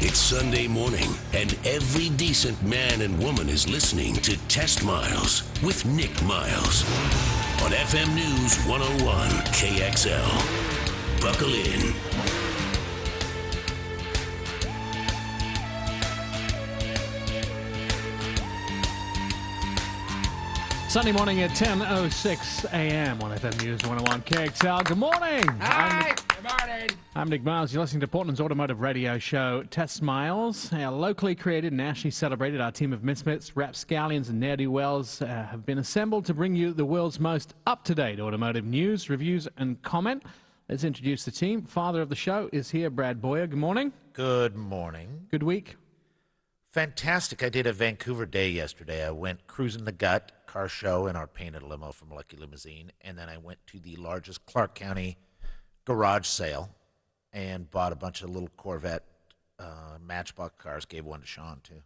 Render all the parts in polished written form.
It's Sunday morning, and every decent man and woman is listening to Test Miles with Nick Miles on FM News 101 KXL. Buckle in. Sunday morning at 10:06 a.m. on FM News 101 KXL. Good morning. Hi. Good morning. I'm Nick Miles. You're listening to Portland's automotive radio show, TestMiles. Our locally created and nationally celebrated, our team of misfits, rapscallions, and ne'er-do-wells have been assembled to bring you the world's most up-to-date automotive news, reviews, and comment. Let's introduce the team. Father of the show is here, Brad Boyer. Good morning. Good morning. Good week. Fantastic. I did a Vancouver day yesterday. I went cruising the gut car show in our painted limo from Lucky Limousine, and then I went to the largest Clark County garage sale and bought a bunch of little Corvette Matchbox cars. Gave one to Sean, too.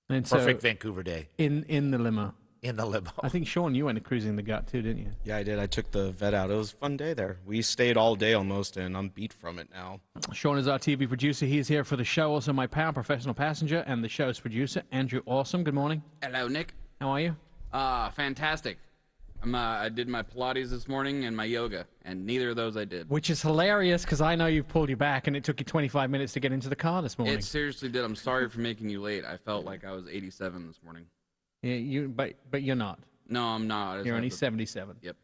And Perfect so Vancouver day. in the limo. In the limo. I think, Sean, you went cruising the gut, too, didn't you? Yeah, I did. I took the vet out. It was a fun day there. We stayed all day almost, and I'm beat from it now. Sean is our TV producer. He's here for the show. Also, my pal, professional passenger, and the show's producer, Andrew Awesome. Good morning. Hello, Nick. How are you? Fantastic. I did my Pilates this morning and my yoga, and neither of those I did. Which is hilarious because I know you've pulled you back, and it took you 25 minutes to get into the car this morning. It seriously did. I'm sorry for making you late. I felt like I was 87 this morning. Yeah, but you're not. No, I'm not. You're only 77. Yep.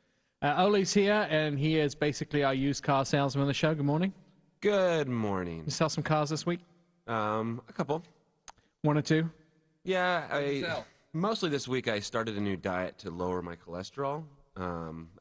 Ole's here, and he is basically our used car salesman on the show. Good morning. Good morning. You sell some cars this week? A couple. One or two? Yeah, mostly this week I started a new diet to lower my cholesterol.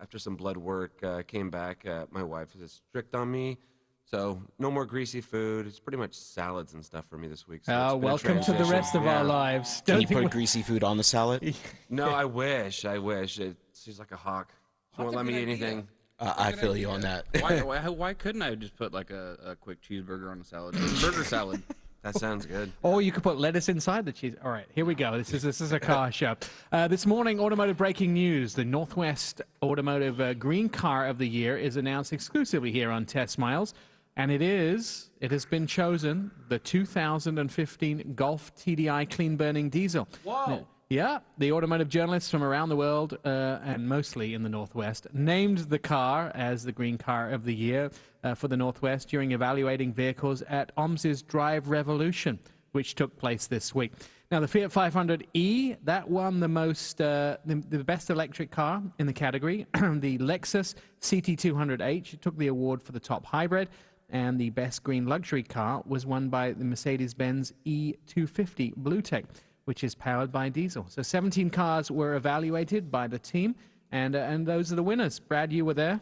After some blood work, came back. My wife is strict on me, so no more greasy food. It's pretty much salads and stuff for me this week. So it's been a Welcome to the transition. rest of our lives. Can you think put greasy food on the salad? No, I wish. She's like a hawk. She won't let me eat anything. I feel you on that. Why couldn't I just put like a quick cheeseburger on a salad? Burger salad. That sounds good. Or you could put lettuce inside the cheese. All right, here we go. This is a car show. This morning, automotive breaking news. The Northwest Automotive Green Car of the Year is announced exclusively here on Test Miles. And it has been chosen the 2015 Golf TDI clean-burning diesel. Whoa. Yeah, the automotive journalists from around the world, and mostly in the Northwest, named the car as the Green Car of the Year for the Northwest during evaluating vehicles at OMS's Drive Revolution, which took place this week. Now, the Fiat 500e, that won the best electric car in the category. The Lexus CT200H took the award for the top hybrid, and the best green luxury car was won by the Mercedes-Benz E250 BlueTech, which is powered by diesel. So 17 cars were evaluated by the team, and those are the winners. Brad, you were there?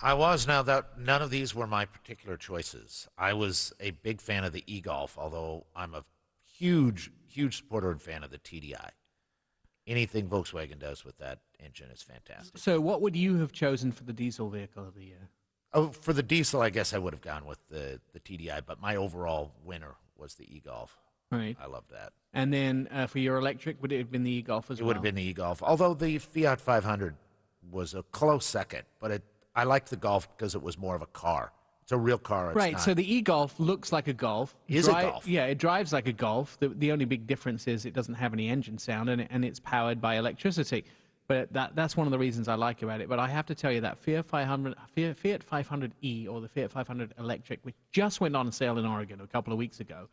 I was. Now, none of these were my particular choices. I was a big fan of the e-Golf, although I'm a huge, huge supporter and fan of the TDI. Anything Volkswagen does with that engine is fantastic. So what would you have chosen for the diesel vehicle of the year? Oh, for the diesel, I guess I would have gone with the TDI, but my overall winner was the e-Golf. Right. I love that. And then for your electric, would it have been the e-Golf as well? It would have been the e-Golf, although the Fiat 500 was a close second, but I liked the Golf because it was more of a car. It's a real car. It's right, not. so the e-Golf looks like a Golf. Is a Golf. Yeah, it drives like a Golf. The only big difference is it doesn't have any engine sound, and it's powered by electricity. But that's one of the reasons I like about it. But I have to tell you that Fiat 500e, or the Fiat 500 Electric, which just went on sale in Oregon a couple of weeks ago,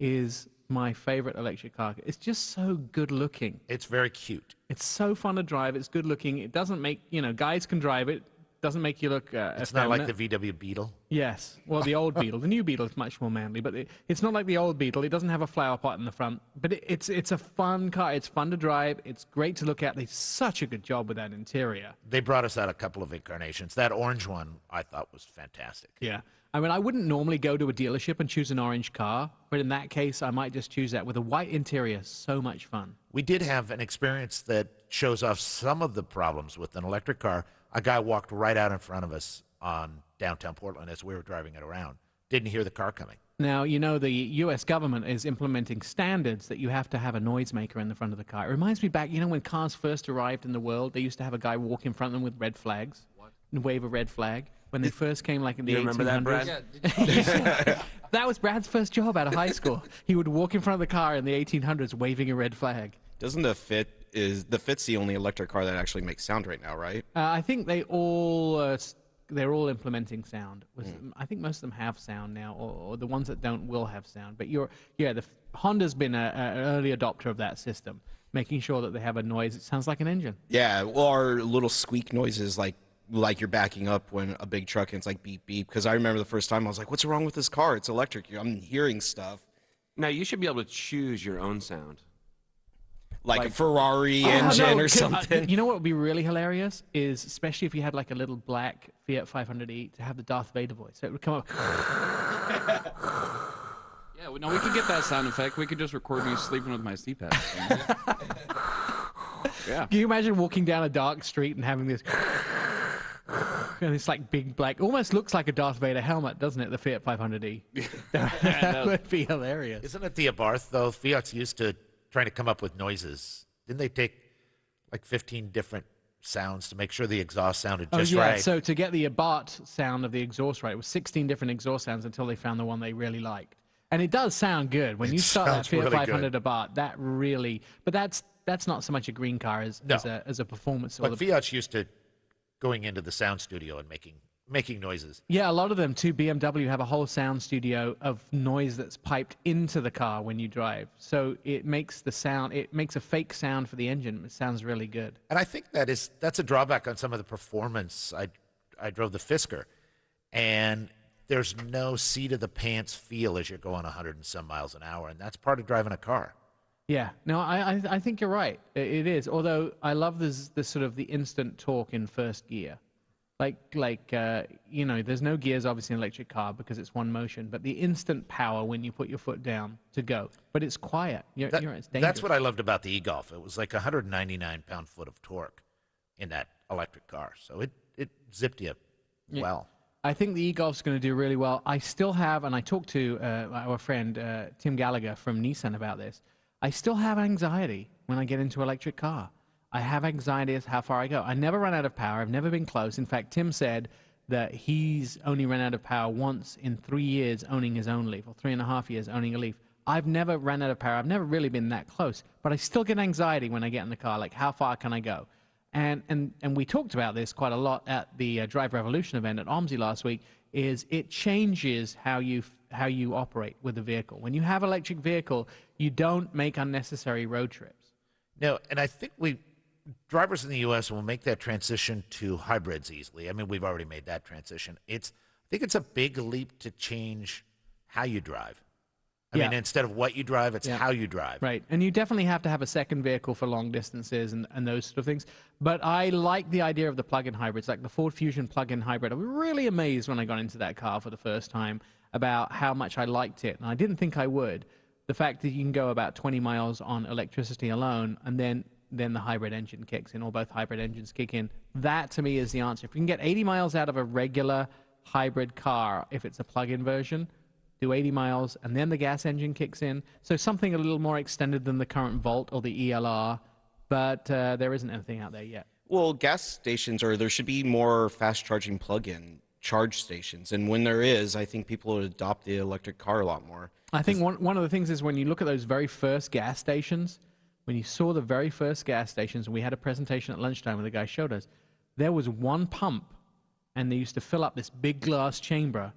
is my favorite electric car. It's just so good looking. It's very cute. It's so fun to drive. It's good looking. It doesn't make, guys can drive it. Doesn't make you look It's not like the VW Beetle. Yes. Well, the old Beetle. The new Beetle is much more manly, but it's not like the old Beetle. It doesn't have a flower pot in the front, but it's a fun car. It's fun to drive. It's great to look at. They did such a good job with that interior. They brought us out a couple of incarnations. That orange one I thought was fantastic. Yeah. I mean, I wouldn't normally go to a dealership and choose an orange car, but in that case, I might just choose that. With a white interior, so much fun. We did have an experience that shows off some of the problems with an electric car. A guy walked right out in front of us on downtown Portland as we were driving it around. Didn't hear the car coming. Now, the U.S. government is implementing standards that you have to have a noisemaker in the front of the car. It reminds me back, when cars first arrived in the world, they used to have a guy walk in front of them with red flags. What? wave a red flag when they first came, like in the You 1800s. remember that, Brad? Yeah, That was Brad's first job out of high school. He would walk in front of the car in the 1800s waving a red flag. Doesn't the Fit's the only electric car that actually makes sound right now, right? I think they're all implementing sound. I think most of them have sound now, or the ones that don't will have sound. But Honda's been an early adopter of that system, making sure that they have a noise that sounds like an engine. Yeah, well, our little squeak noises like you're backing up when a big truck and it's like beep beep. Because I remember the first time I was like, "What's wrong with this car? It's electric." I'm hearing stuff Now, you should be able to choose your own sound. like a Ferrari engine or something. You know what would be really hilarious is, especially if you had like a little black Fiat 500e, to have the Darth Vader voice. So it would come up. Yeah, no, we could get that sound effect. We could just record me sleeping with my CPAP. Yeah. Can you imagine walking down a dark street and having this? And it's like big black, almost looks like a Darth Vader helmet, doesn't it? The Fiat 500e. That would be hilarious. Isn't it the Abarth, though? Fiat's used to trying to come up with noises. Didn't they take like 15 different sounds to make sure the exhaust sounded just right? So to get the Abarth sound of the exhaust right, it was 16 different exhaust sounds until they found the one they really liked. And it does sound good. When you start that sounds Fiat really 500 Abarth, that really... But that's not so much a green car as a performance. But Fiat's used to going into the sound studio and making noises. Yeah, a lot of them too. BMW have a whole sound studio of noise that's piped into the car when you drive. So it makes a fake sound for the engine. It sounds really good. And I think that's a drawback on some of the performance. I drove the Fisker, and there's no seat of the pants feel as you're going 100 and some miles an hour, and that's part of driving a car. Yeah, no, I think you're right. It is. Although I love this sort of the instant torque in first gear. There's no gears obviously in an electric car because it's one motion, but the instant power when you put your foot down to go. But it's quiet. It's dangerous. That's what I loved about the e-Golf. It was like 199 pound-foot of torque in that electric car. So it zipped you well. I think the e-Golf's going to do really well. I still have, and I talked to our friend Tim Gallagher from Nissan about this, I still have anxiety when I get into an electric car. I have anxiety as how far I go. I never run out of power. I've never been close. In fact, Tim said that he's only run out of power once in 3 years owning his own Leaf, or 3.5 years owning a Leaf. I've never ran out of power. I've never really been that close, but I still get anxiety when I get in the car, like how far can I go? And we talked about this quite a lot at the Drive Revolution event at OMSI last week, is it changes how you operate with the vehicle. When you have an electric vehicle, you don't make unnecessary road trips. No, and I think drivers in the U.S. will make that transition to hybrids easily. I mean, we've already made that transition. I think it's a big leap to change how you drive. I mean, instead of what you drive, it's how you drive. Right, and you definitely have to have a second vehicle for long distances and those sort of things. But I like the idea of the plug-in hybrids, like the Ford Fusion plug-in hybrid. I was really amazed when I got into that car for the first time about how much I liked it, and I didn't think I would. The fact that you can go about 20 miles on electricity alone, and then the hybrid engine kicks in, or both hybrid engines kick in. That, to me, is the answer. If you can get 80 miles out of a regular hybrid car, if it's a plug-in version, do 80 miles, and then the gas engine kicks in. So something a little more extended than the current Volt or the ELR, but there isn't anything out there yet. Well, gas stations, or there should be more fast-charging plug-in charge stations. And when there is, I think people would adopt the electric car a lot more. I think one of the things is when you look at those very first gas stations, when you saw the very first gas stations, and we had a presentation at lunchtime where the guy showed us, there was one pump, and they used to fill up this big glass chamber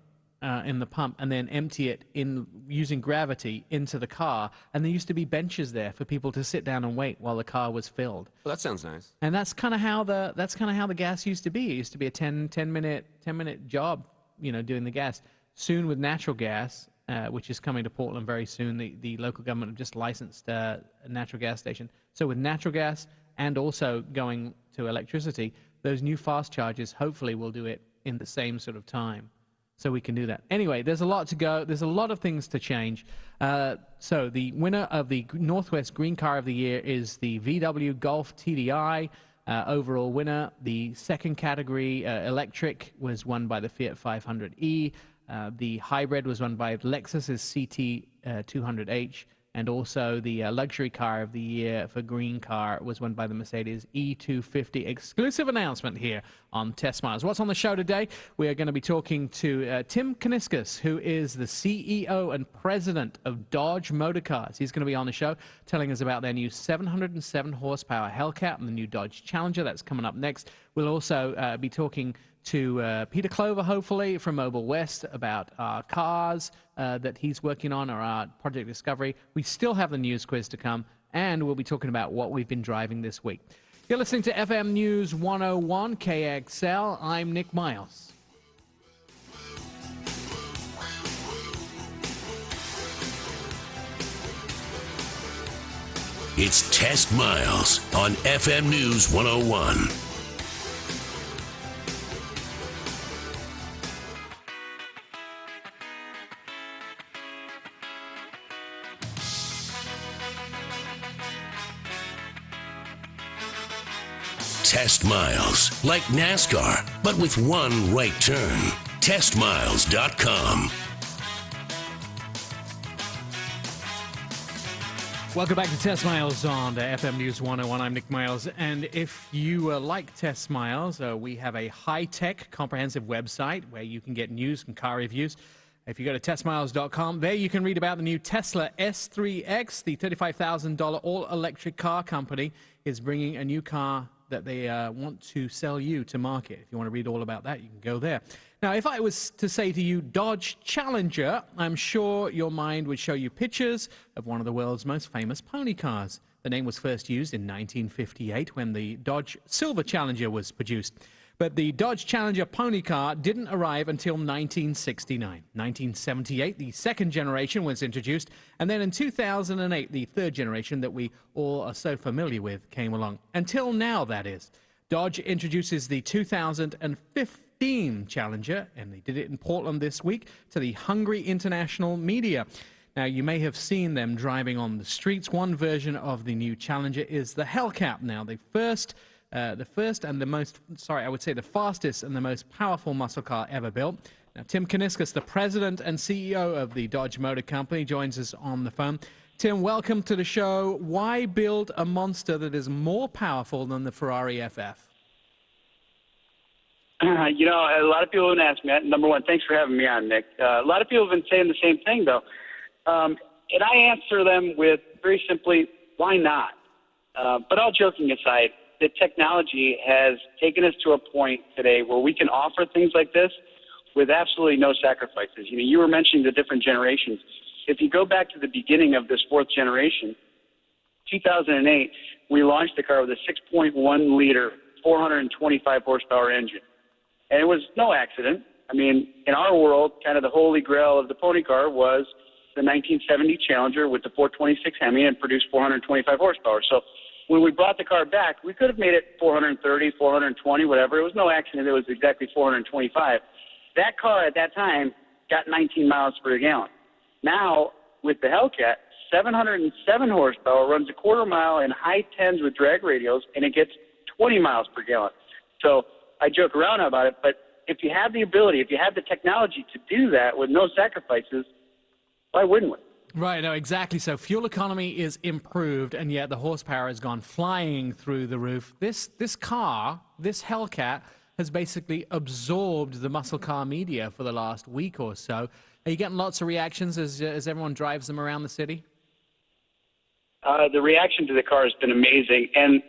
in the pump and then empty it in using gravity into the car. And there used to be benches there for people to sit down and wait while the car was filled. Well, that sounds nice. And that's kind of how the gas used to be. It used to be a 10 minute job, doing the gas. Soon with natural gas, which is coming to Portland very soon, the local government have just licensed a natural gas station. So with natural gas and also going to electricity, those new fast chargers hopefully will do it in the same sort of time. So we can do that. Anyway, there's a lot to go. There's a lot of things to change. So the winner of the Northwest Green Car of the Year is the VW Golf TDI. Overall winner. The second category, electric, was won by the Fiat 500e. The hybrid was won by Lexus's CT 200H. And also the luxury car of the year for green car was won by the Mercedes E250. Exclusive announcement here on Test Miles. What's on the show today? We are going to be talking to Tim Kuniskis, who is the CEO and president of Dodge Motor Cars. He's going to be on the show telling us about their new 707 horsepower Hellcat and the new Dodge Challenger. That's coming up next. We'll also be talking to Peter Clover, hopefully, from Mobile West about our cars that he's working on, or our Project Discovery. We still have the news quiz to come, and we'll be talking about what we've been driving this week. You're listening to FM News 101 KXL. I'm Nick Miles. It's Test Miles on FM News 101. Test Miles, like NASCAR, but with one right turn. TestMiles.com. Welcome back to Test Miles on the FM News 101. I'm Nick Miles, and if you like Test Miles, we have a high-tech, comprehensive website where you can get news and car reviews. If you go to TestMiles.com, there you can read about the new Tesla S3X. The $35,000 all-electric car company is bringing a new car that they want to sell you to market. If you want to read all about that, you can go there. Now, if I was to say to you Dodge Challenger, I'm sure your mind would show you pictures of one of the world's most famous pony cars. The name was first used in 1958 when the Dodge Silver Challenger was produced. But the Dodge Challenger pony car didn't arrive until 1969. 1978, the second generation was introduced, and then in 2008, the third generation that we all are so familiar with came along. Until now, that is. Dodge introduces the 2015 Challenger, and they did it in Portland this week, to the hungry international media. Now, you may have seen them driving on the streets. One version of the new Challenger is the Hellcat. Now, the fastest and the most powerful muscle car ever built. Now, Tim Kuniskis, the president and CEO of the Dodge Motor Company, joins us on the phone. Tim, welcome to the show. Why build a monster that is more powerful than the Ferrari FF? A lot of people have been asking me that. Number one, thanks for having me on, Nick. A lot of people have been saying the same thing, though. And I answer them with, very simply, why not? But all joking aside, the technology has taken us to a point today where we can offer things like this with absolutely no sacrifices. You were mentioning the different generations. If you go back to the beginning of this fourth generation, 2008, we launched the car with a 6.1-liter, 425 horsepower engine. And it was no accident. In our world, kind of the holy grail of the pony car was the 1970 Challenger with the 426 Hemi and produced 425 horsepower. So when we brought the car back, we could have made it 430, 420, whatever. It was no accident. It was exactly 425. That car at that time got 19 miles per gallon. Now, with the Hellcat, 707 horsepower, runs a quarter mile in high tens with drag radials, and it gets 20 miles per gallon. So I joke around about it, but if you have the ability, if you have the technology to do that with no sacrifices, why wouldn't we? Right, no, exactly. So fuel economy is improved, and yet the horsepower has gone flying through the roof. This car, this Hellcat, has basically absorbed the muscle car media for the last week or so. Are you getting lots of reactions as everyone drives them around the city? The reaction to the car has been amazing, and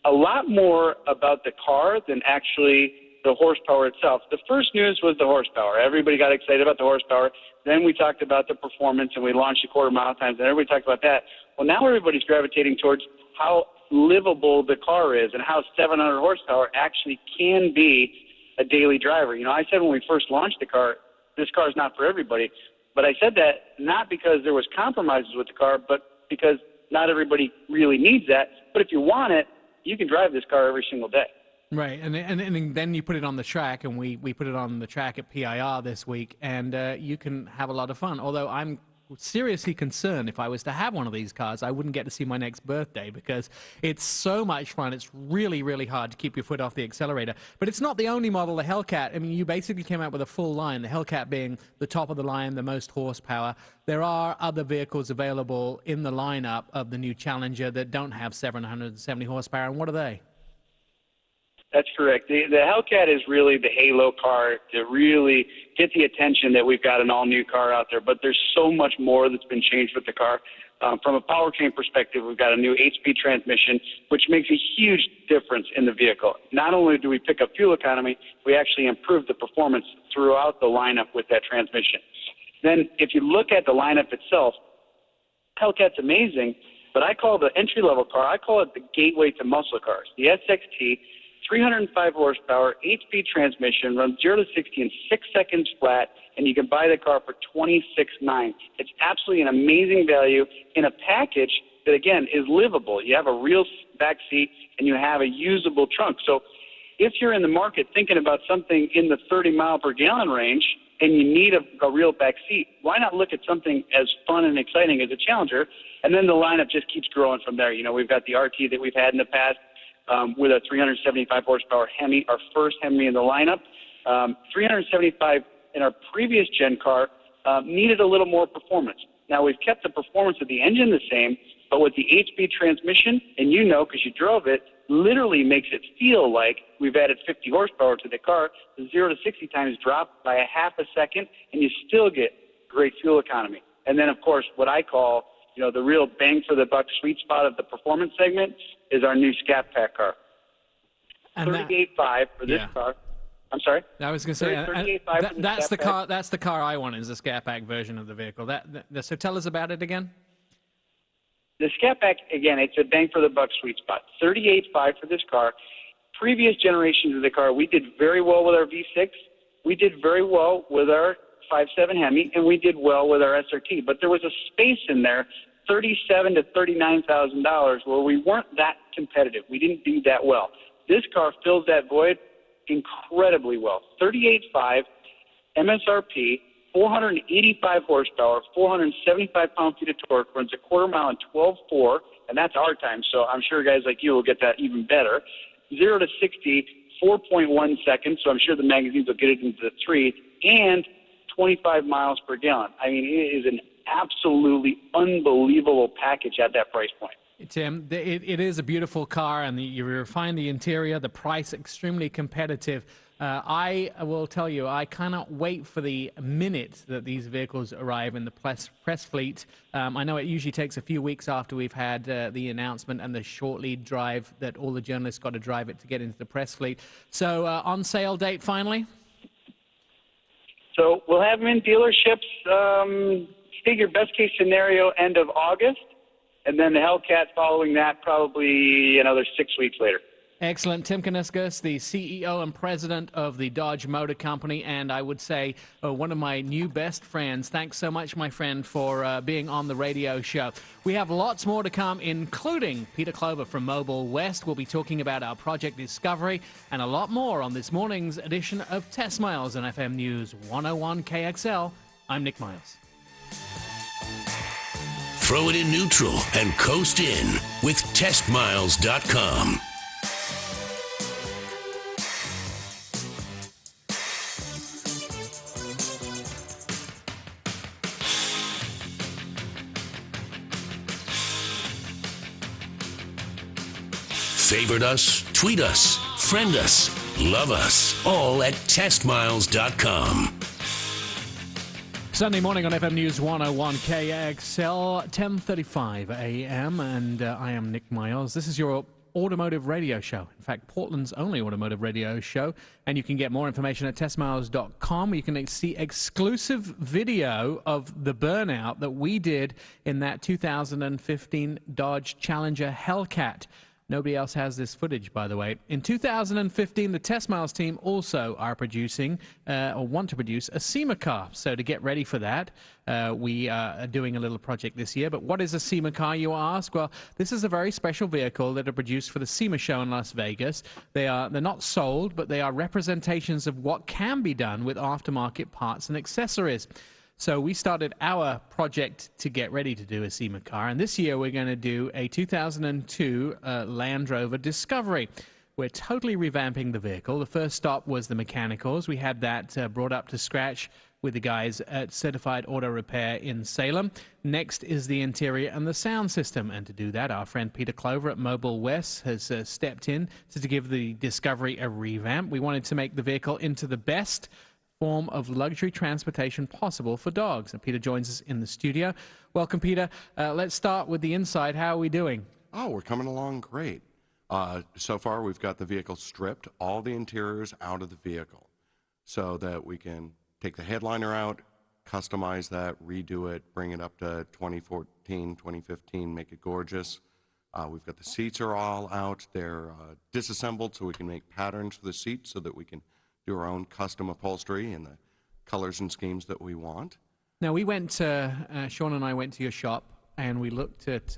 a lot more about the car than actually the horsepower itself. The first news was the horsepower. Everybody got excited about the horsepower. Then we talked about the performance, and we launched the quarter mile times, and everybody talked about that. Well, now everybody's gravitating towards how livable the car is and how 700 horsepower actually can be a daily driver. I said when we first launched the car, this car is not for everybody. But I said that not because there was compromises with the car, but because not everybody really needs that. But if you want it, you can drive this car every single day. Right, and then you put it on the track, and we put it on the track at PIR this week, and you can have a lot of fun. Although I'm seriously concerned if I was to have one of these cars, I wouldn't get to see my next birthday because it's so much fun. It's really, really hard to keep your foot off the accelerator. But it's not the only model, the Hellcat. I mean, you basically came out with a full line, the Hellcat being the top of the line, the most horsepower. There are other vehicles available in the lineup of the new Challenger that don't have 770 horsepower. And what are they? That's correct. The Hellcat is really the halo car to really get the attention that we've got an all-new car out there. But there's so much more that's been changed with the car. From a powertrain perspective, we've got a new 8-speed transmission, which makes a huge difference in the vehicle. Not only do we pick up fuel economy, we actually improve the performance throughout the lineup with that transmission. Then if you look at the lineup itself, Hellcat's amazing, but I call the entry-level car, I call it the gateway to muscle cars. The SXT, 305 horsepower, 8-speed transmission, runs 0 to 60 in 6 seconds flat, and you can buy the car for $26,900. It's absolutely an amazing value in a package that, again, is livable. You have a real back seat, and you have a usable trunk. So if you're in the market thinking about something in the 30 mile per gallon range and you need a real back seat, why not look at something as fun and exciting as a Challenger? And then the lineup just keeps growing from there. You know, we've got the RT that we've had in the past, with a 375 horsepower Hemi, our first Hemi in the lineup. 375 in our previous gen car needed a little more performance. Now we've kept the performance of the engine the same, but with the 8-speed transmission, and you know because you drove it, literally makes it feel like we've added 50 horsepower to the car. The 0 to 60 times drop by a half a second, and you still get great fuel economy. And then, of course, what I call, you know, the real bang for the buck sweet spot of the performance segment is our new Scat Pack car. 38.5 for this car. I'm sorry. I was going to say that's the car. That's the car I want. Is the Scat Pack version of the vehicle. So tell us about it again. The Scat Pack, again, it's a bang for the buck sweet spot. 38.5 for this car. Previous generations of the car, we did very well with our V6. We did very well with our 5.7 Hemi, and we did well with our SRT. But there was a space in there, $37,000 to $39,000, where we weren't that competitive. We didn't do that well. This car fills that void incredibly well. 38.5 MSRP, 485 horsepower, 475 pound-feet of torque, runs a quarter mile in 12.4, and that's our time, so I'm sure guys like you will get that even better. 0 to 60, 4.1 seconds, so I'm sure the magazines will get it into the 3, and 25 miles per gallon. I mean, it is an absolutely unbelievable package at that price point. Tim, it is a beautiful car, and you refine the interior, the price extremely competitive. I will tell you, I cannot wait for the minute that these vehicles arrive in the press fleet. I know it usually takes a few weeks after we've had the announcement and the short lead drive that all the journalists got to drive it to get into the press fleet. So on sale date finally? So we'll have them in dealerships, figure best case scenario end of August. And then the Hellcat following that probably another 6 weeks later. Excellent. Tim Kuniskis, the CEO and president of the Dodge Motor Company, and I would say one of my new best friends. Thanks so much, my friend, for being on the radio show. We have lots more to come, including Peter Clover from Mobile West. We'll be talking about our Project Discovery and a lot more on this morning's edition of Test Miles on FM News 101 KXL. I'm Nick Miles. Throw it in neutral and coast in with TestMiles.com. Favorite us, tweet us, friend us, love us, all at TestMiles.com. Sunday morning on FM News 101 KXL, 10:35 a.m., and I am Nick Miles. This is your automotive radio show. In fact, Portland's only automotive radio show, and you can get more information at testmiles.com. You can see exclusive video of the burnout that we did in that 2015 Dodge Challenger Hellcat. Nobody else has this footage, by the way. In 2015, the Test Miles team also are producing, or want to produce, a SEMA car. So to get ready for that, we are doing a little project this year. But what is a SEMA car, you ask? Well, this is a very special vehicle that are produced for the SEMA show in Las Vegas. They're not sold, but they are representations of what can be done with aftermarket parts and accessories. So we started our project to get ready to do a SEMA car, and this year we're going to do a 2002 Land Rover Discovery. We're totally revamping the vehicle. The first stop was the mechanicals. We had that brought up to scratch with the guys at Certified Auto Repair in Salem. Next is the interior and the sound system. And to do that, our friend Peter Clover at Mobile West has stepped in to give the Discovery a revamp. We wanted to make the vehicle into the best form of luxury transportation possible for dogs. And Peter joins us in the studio. Welcome, Peter. Let's start with the inside. How are we doing? Oh, we're coming along great. So far, we've got the vehicle stripped, all the interiors out of the vehicle, so that we can take the headliner out, customize that, redo it, bring it up to 2014, 2015, make it gorgeous. We've got the seats are all out. They're disassembled so we can make patterns for the seats so that we can do our own custom upholstery in the colors and schemes that we want. Now, we went to, Sean and I went to your shop, and we looked at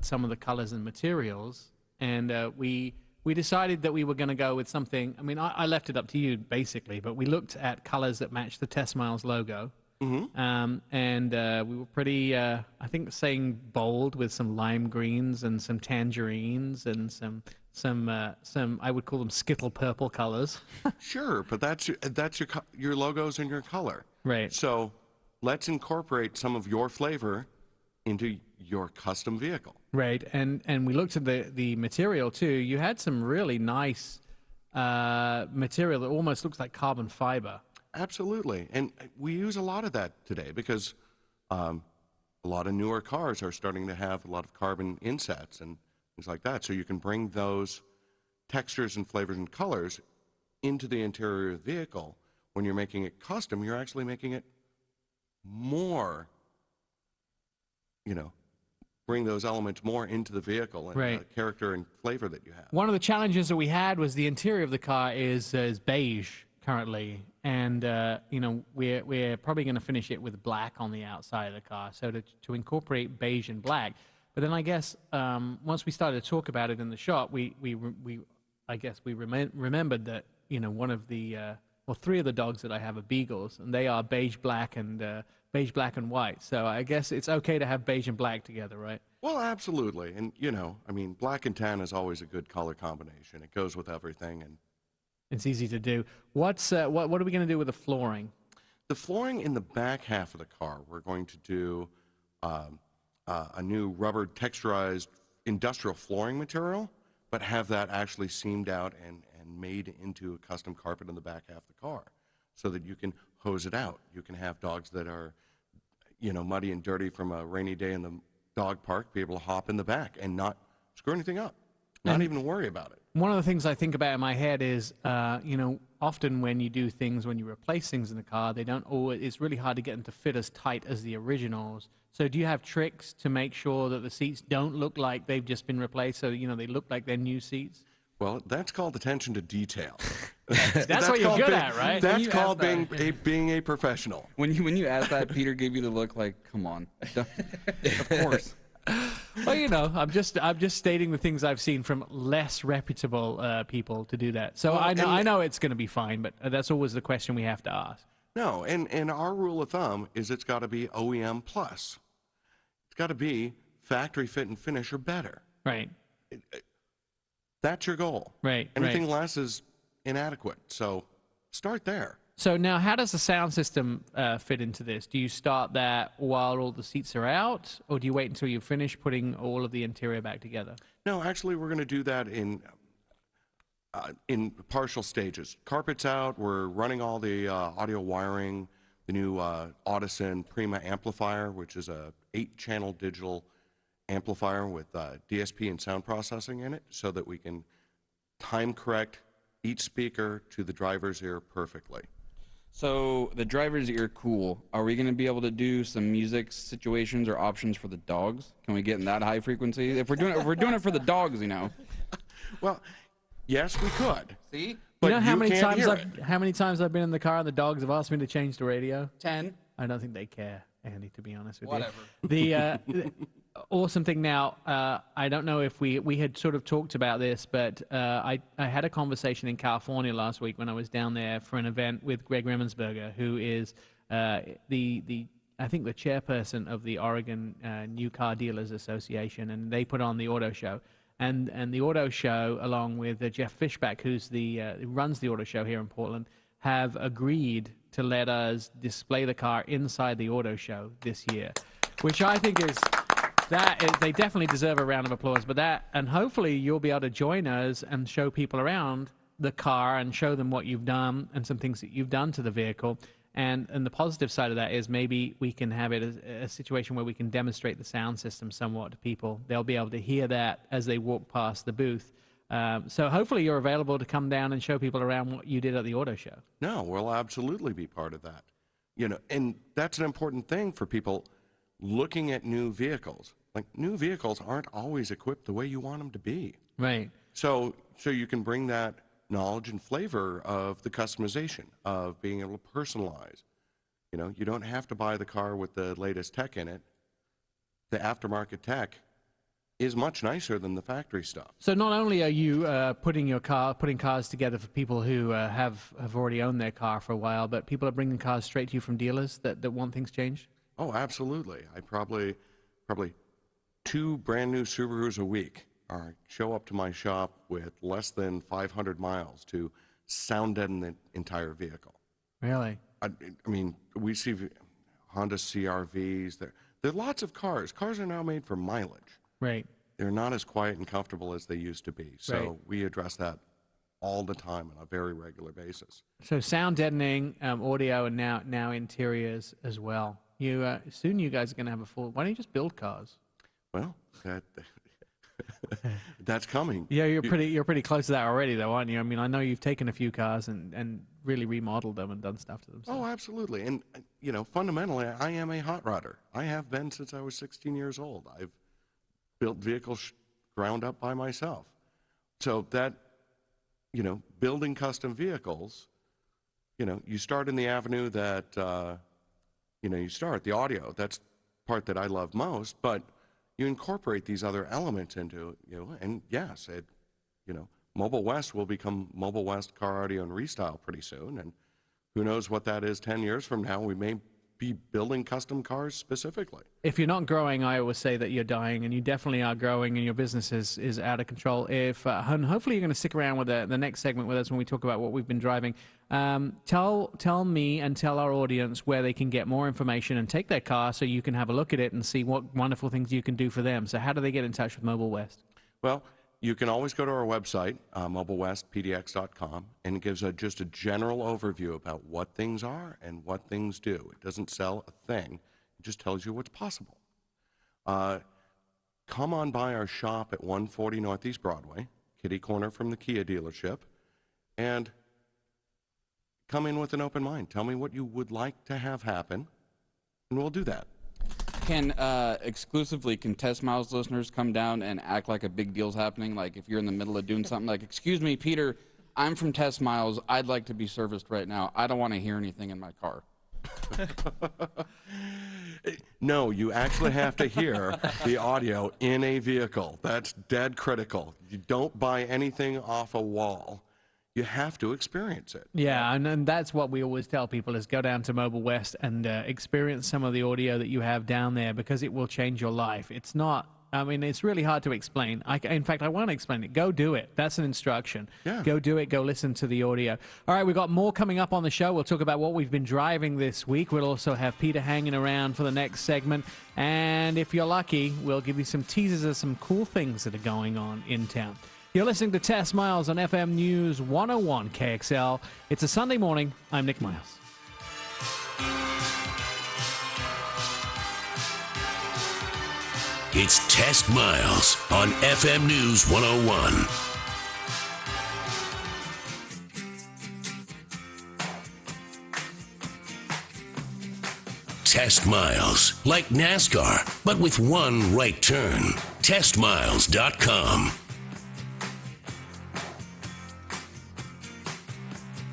some of the colors and materials, and we decided that we were going to go with something. I mean, I left it up to you, basically, but we looked at colors that matched the TestMiles logo. And we were pretty, I think, saying bold with some lime greens and some tangerines and some I would call them skittle purple colors. Sure, but that's your logos and your color. Right. So let's incorporate some of your flavor into your custom vehicle. Right, and we looked at the material too. You had some really nice material that almost looks like carbon fiber. Absolutely, and we use a lot of that today because a lot of newer cars are starting to have a lot of carbon insets and things like that. So you can bring those textures and flavors and colors into the interior of the vehicle. When you're making it custom, you're actually making it more, bring those elements more into the vehicle and Right. the character and flavor that you have. One of the challenges that we had was the interior of the car is beige currently, and we're probably going to finish it with black on the outside of the car, so to incorporate beige and black. But then I guess once we started to talk about it in the shop, we remembered that one of the three of the dogs that I have are beagles, and they are beige, black, and white. So I guess it's okay to have beige and black together, right? Well, absolutely. And, black and tan is always a good color combination. It goes with everything. And it's easy to do. What are we going to do with the flooring? The flooring in the back half of the car, we're going to do a new rubber texturized industrial flooring material, but have that actually seamed out and made into a custom carpet in the back half of the car so that you can hose it out. You can have dogs that are, muddy and dirty from a rainy day in the dog park, be able to hop in the back and not screw anything up, not even worry about it. One of the things I think about in my head is, often when you do things, when you replace things in the car, it's really hard to get them to fit as tight as the originals. So do you have tricks to make sure that the seats don't look like they've just been replaced, so, they look like they're new seats? Well, that's called attention to detail. That's what you're good at, right? That's called being a professional. When you asked that, Peter gave you the look like, come on. Of course. Well, I'm just stating the things I've seen from less reputable people to do that. So I know it's going to be fine, but that's always the question we have to ask. No, and our rule of thumb is it's got to be OEM plus. It's got to be factory fit and finish or better. Right. That's your goal. Right. Anything less is inadequate. So start there. So now, how does the sound system fit into this? Do you start that while all the seats are out, or do you wait until you finish putting all of the interior back together? No, actually, we're going to do that in partial stages. Carpet's out. We're running all the audio wiring, the new Audison Prima amplifier, which is a 8-channel digital amplifier with DSP and sound processing in it, so that we can time correct each speaker to the driver's ear perfectly. So the driver's ear, cool. Are we going to be able to do some music situations or options for the dogs? Can we get in that high frequency? If we're doing it for the dogs, Well, yes, we could. See? But how many times I've been in the car and the dogs have asked me to change the radio? 10. I don't think they care, Andy, to be honest with Whatever. you. The awesome thing now, I don't know if we had sort of talked about this, but I had a conversation in California last week when I was down there for an event with Greg Remensberger, who is I think the chairperson of the Oregon New Car Dealers Association, and they put on the auto show. And the auto show, along with Jeff Fishback, who runs the auto show here in Portland, have agreed to let us display the car inside the auto show this year, which I think they definitely deserve a round of applause. And hopefully you'll be able to join us and show people around the car and show them what you've done and some things that you've done to the vehicle. And the positive side of that is maybe we can have it as a situation where we can demonstrate the sound system somewhat to people. They'll be able to hear that as they walk past the booth. So hopefully you're available to come down and show people around what you did at the auto show. No, we'll absolutely be part of that. And that's an important thing for people looking at new vehicles. Like, new vehicles aren't always equipped the way you want them to be. Right. So you can bring that knowledge and flavor of the customization, of being able to personalize. You don't have to buy the car with the latest tech in it. The aftermarket tech is much nicer than the factory stuff. So not only are you putting cars together for people who have already owned their car for a while, but people are bringing cars straight to you from dealers that want things changed? Oh, absolutely. I probably 2 brand new Subarus a week show up to my shop with less than 500 miles to sound deaden the entire vehicle. Really? I mean, we see Honda CR-Vs. There are lots of cars. Cars are now made for mileage. Right. They're not as quiet and comfortable as they used to be. So Right. we address that all the time on a very regular basis. So sound deadening, audio, and now interiors as well. Soon you guys are going to have a full. Why don't you just build cars? Well, that's coming. Yeah, you're pretty close to that already, though, aren't you? I mean, I know you've taken a few cars and really remodeled them and done stuff to them. So. Oh, absolutely. And fundamentally, I am a hot rodder. I have been since I was 16 years old. I've built vehicles ground up by myself. So that, building custom vehicles, you start in the avenue that, you start, the audio. That's the part that I love most, but you incorporate these other elements into, and yes, Mobile West will become Mobile West Car Audio and Restyle pretty soon, and who knows what that is 10 years from now. We may be building custom cars specifically. If you're not growing, I always say that you're dying, and you definitely are growing, and your business is out of control. And hopefully you're going to stick around with the next segment with us when we talk about what we've been driving. Tell me and tell our audience where they can get more information and take their car so you can have a look at it and see what wonderful things you can do for them. So how do they get in touch with Mobile West? Well, you can always go to our website, mobilewestpdx.com, and it gives just a general overview about what things are and what things do. It doesn't sell a thing. It just tells you what's possible. Come on by our shop at 140 Northeast Broadway, kitty corner from the Kia dealership, and come in with an open mind. Tell me what you would like to have happen, and we'll do that. Can TestMiles listeners come down and act like a big deal's happening? Like if you're in the middle of doing something, like, excuse me, Peter, I'm from TestMiles. I'd like to be serviced right now. I don't want to hear anything in my car. No, you actually have to hear the audio in a vehicle. That's dead critical. You don't buy anything off a wall. You have to experience it. Yeah, and that's what we always tell people is go down to Mobile West and experience some of the audio that you have down there because it will change your life. It's not, it's really hard to explain. In fact, I want to explain it. Go do it. That's an instruction. Yeah. Go do it. Go listen to the audio. All right, we've got more coming up on the show. We'll talk about what we've been driving this week. We'll also have Peter hanging around for the next segment. And if you're lucky, we'll give you some teasers of some cool things that are going on in town. You're listening to Test Miles on FM News 101 KXL. It's a Sunday morning. I'm Nick Miles. It's Test Miles on FM News 101. Test Miles, like NASCAR, but with one right turn. TestMiles.com.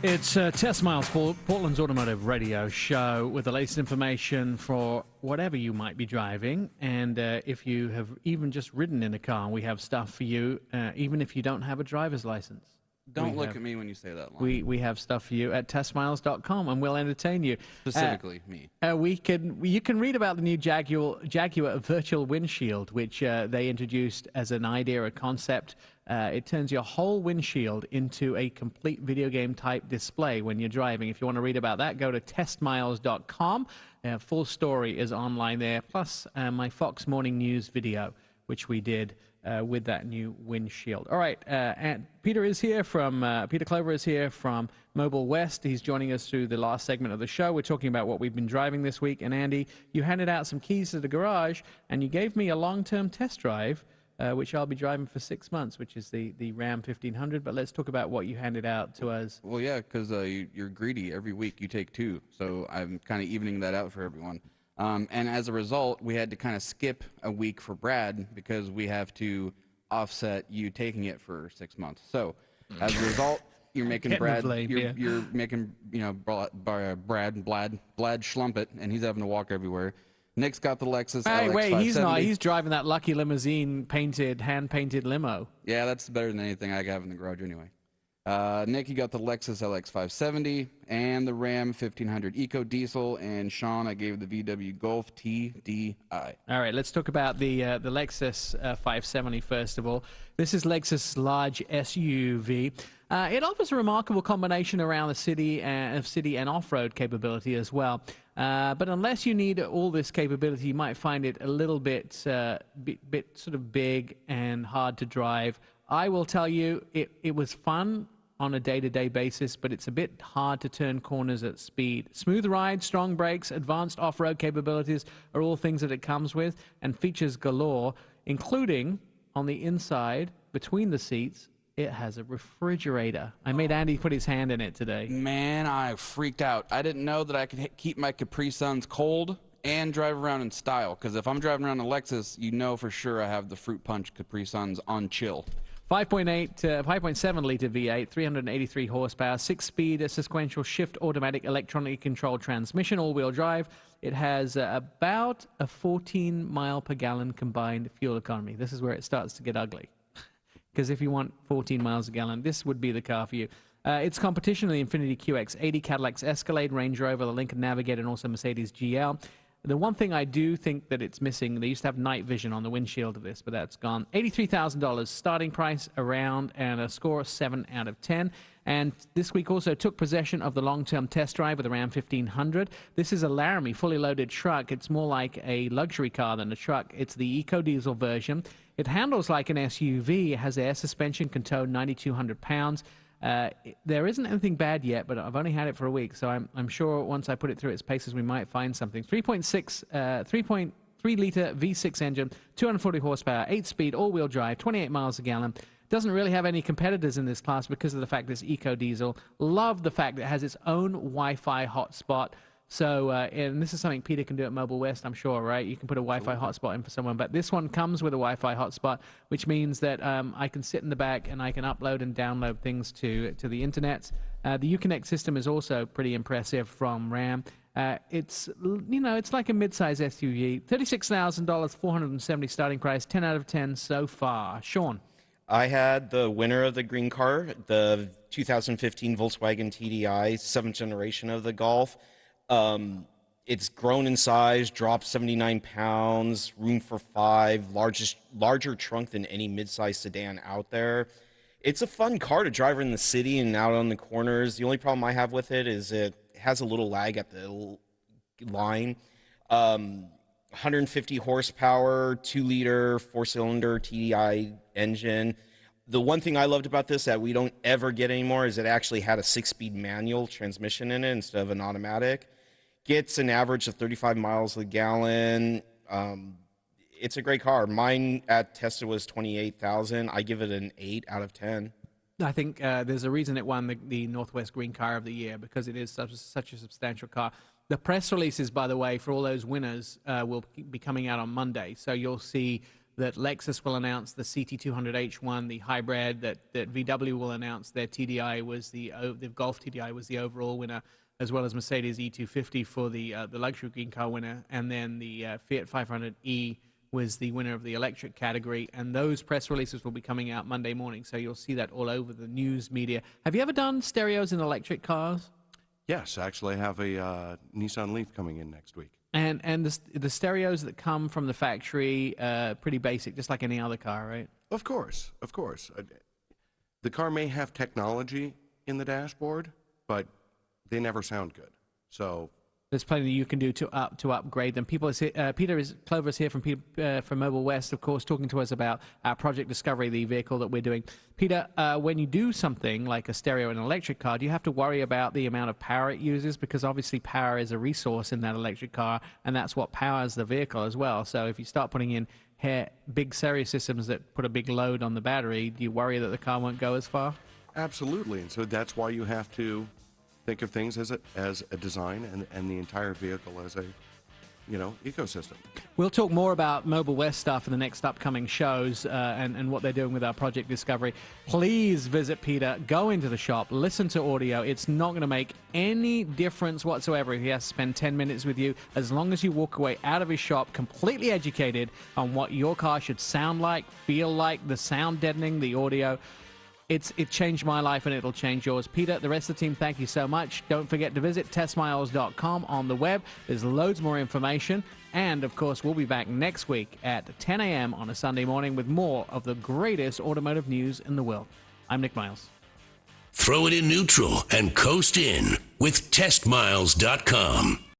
It's Test Miles, Portland's automotive radio show with the latest information for whatever you might be driving. And if you have even just ridden in a car, we have stuff for you, even if you don't have a driver's license. Don't look at me when you say that line. We have stuff for you at testmiles.com, and we'll entertain you. Specifically, me. You can read about the new Jaguar virtual windshield, which they introduced as an idea, a concept. It turns your whole windshield into a complete video game type display when you're driving. If you want to read about that, go to testmiles.com. Full story is online there, plus my Fox Morning News video, which we did with that new windshield. All right, and Peter Clover is here from Mobile West. He's joining us through the last segment of the show. We're talking about what we've been driving this week. And Andy, you handed out some keys to the garage, and you gave me a long-term test drive, which I'll be driving for 6 months, which is the Ram 1500. But let's talk about what you handed out to us. Well, yeah, because you're greedy. Every week you take 2, so I'm kind of evening that out for everyone. And as a result, we had to kind of skip a week for Brad because we have to offset you taking it for 6 months. So as a result, you're making Brad, you're making Brad schlump it, and he's having to walk everywhere. Nick's got the Lexus LX 570. He's not. He's driving that lucky limousine hand-painted limo. Yeah, that's better than anything I have in the garage anyway. Nick, you got the Lexus LX 570 and the Ram 1500 Eco Diesel, and Sean, I gave the VW Golf TDI. All right, let's talk about the Lexus 570 first of all. This is Lexus' large SUV. It offers a remarkable combination around the city and off-road capability as well. But unless you need all this capability, you might find it a little bit sort of big and hard to drive. I will tell you, it was fun on a day-to-day basis, but it's a bit hard to turn corners at speed. Smooth ride, strong brakes, advanced off-road capabilities are all things that it comes with, and features galore, including on the inside, between the seats, it has a refrigerator. I made Andy put his hand in it today. Man, I freaked out. I didn't know that I could keep my Capri Suns cold and drive around in style, because if I'm driving around a Lexus, you know for sure I have the Fruit Punch Capri Suns on chill. 5.7 liter V8, 383 horsepower, 6-speed sequential shift automatic electronically controlled transmission, all-wheel drive. It has about a 14 mile per gallon combined fuel economy. This is where it starts to get ugly. Because if you want 14 miles a gallon, this would be the car for you. Its competition, the Infiniti QX80, Cadillac's Escalade, Range Rover, the Lincoln Navigator, and also Mercedes GL. The one thing I do think that it's missing, they used to have night vision on the windshield of this, but that's gone. $83,000 starting price around, and a score of 7 out of 10. And this week also took possession of the long-term test drive with the Ram 1500. This is a Laramie fully loaded truck. It's more like a luxury car than a truck. It's the Eco Diesel version. It handles like an SUV. It has air suspension, can tow 9,200 pounds. There isn't anything bad yet, but I've only had it for a week, so I'm sure once I put it through its paces, we might find something. 3.3 liter V6 engine, 240 horsepower, 8-speed, all-wheel drive, 28 miles a gallon. Doesn't really have any competitors in this class because of the fact it's Eco Diesel. Love the fact that it has its own Wi-Fi hotspot. So, and this is something Peter can do at Mobile West, I'm sure, right? You can put a Wi-Fi hotspot in for someone. But this one comes with a Wi-Fi hotspot, which means that I can sit in the back and I can upload and download things to the internet. The Uconnect system is also pretty impressive from Ram. It's like a mid-size SUV. $36,000, 470 starting price, 10 out of 10 so far. Sean? I had the winner of the green car, the 2015 Volkswagen TDI, 7th generation of the Golf. It's grown in size, dropped 79 pounds, room for 5, larger trunk than any midsize sedan out there. It's a fun car to drive in the city and out on the corners. The only problem I have with it is it has a little lag at the line. 150 horsepower, 2-liter, 4-cylinder TDI engine. The one thing I loved about this that we don't ever get anymore is it actually had a 6-speed manual transmission in it instead of an automatic. Gets an average of 35 miles a gallon. It's a great car. Mine at Tesla was 28,000. I give it an 8 out of 10. I think there's a reason it won the Northwest Green Car of the Year, because it is such a substantial car. The press releases, by the way, for all those winners will be coming out on Monday. So you'll see that Lexus will announce the CT200H1, the hybrid, that VW will announce their TDI was the Golf TDI was the overall winner, as well as Mercedes E250 for the luxury green car winner, and then the Fiat 500e was the winner of the electric category, and those press releases will be coming out Monday morning, so you'll see that all over the news media. Have you ever done stereos in electric cars? Yes, actually, I have a Nissan Leaf coming in next week. And the stereos that come from the factory, pretty basic, just like any other car, right? Of course, of course. The car may have technology in the dashboard, but they never sound good. So there's plenty you can do to upgrade them. Clover is here from Mobile West, of course, talking to us about our Project Discovery, the vehicle that we're doing. Peter, when you do something like a stereo in an electric car, do you have to worry about the amount of power it uses? Because obviously power is a resource in that electric car, and that's what powers the vehicle as well. So if you start putting in big stereo systems that put a big load on the battery, do you worry that the car won't go as far? absolutely, and so that's why you have to think of things as a design and the entire vehicle as a ecosystem. We'll talk more about Mobile West stuff in the next upcoming shows and what they're doing with our Project Discovery. Please visit Peter, go into the shop, listen to audio. It's not going to make any difference whatsoever if he has to spend 10 minutes with you, as long as you walk away out of his shop completely educated on what your car should sound like, feel like, the sound deadening, the audio. It changed my life, and it'll change yours. Peter, the rest of the team, thank you so much. Don't forget to visit testmiles.com on the web. There's loads more information. And, of course, we'll be back next week at 10 a.m. on a Sunday morning with more of the greatest automotive news in the world. I'm Nick Miles. Throw it in neutral and coast in with TestMiles.com.